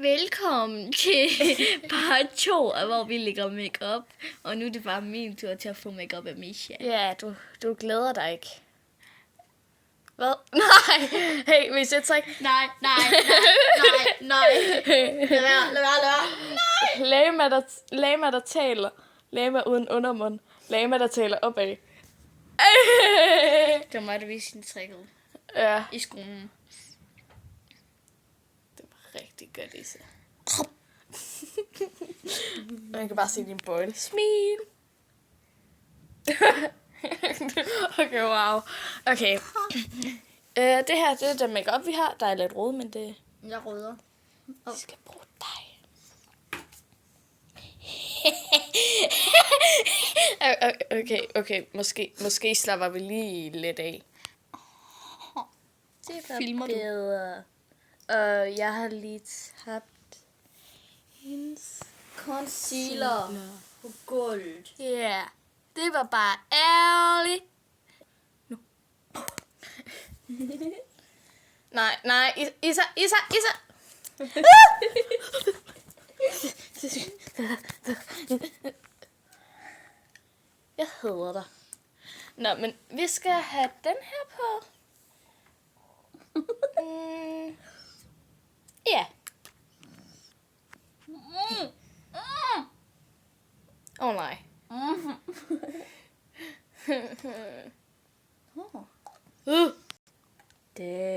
Velkommen til part 2, hvor vi lægger makeup. Og nu er det bare min tur til at få makeup af Misha. Ja, du glæder dig ikke. Hvad? Nej! Hey, hvis jeg trækker... Nej. Lad være. Lama, der taler. Lama uden undermund. Lama, der taler opad. Det var mig, der viste sin tricket Ja, i skolen. det var rigtig godt, Isa. Man kan bare se din bøjle. Smil! Okay, wow. Okay. Det her, det er den makeup vi har. Der er lidt rød, men det... Jeg rødder. Vi skal bruge dig. Okay. Måske slapper vi lige lidt af. Det var Filmer du? bedre. Jeg har lige tabt hendes Concealer på gulvet. Ja, yeah. Det var bare ærgerligt. Nu. Nej, Isa. Jeg hader dig. Nå, men vi skal have den her på. Ja. Åh nej. Det.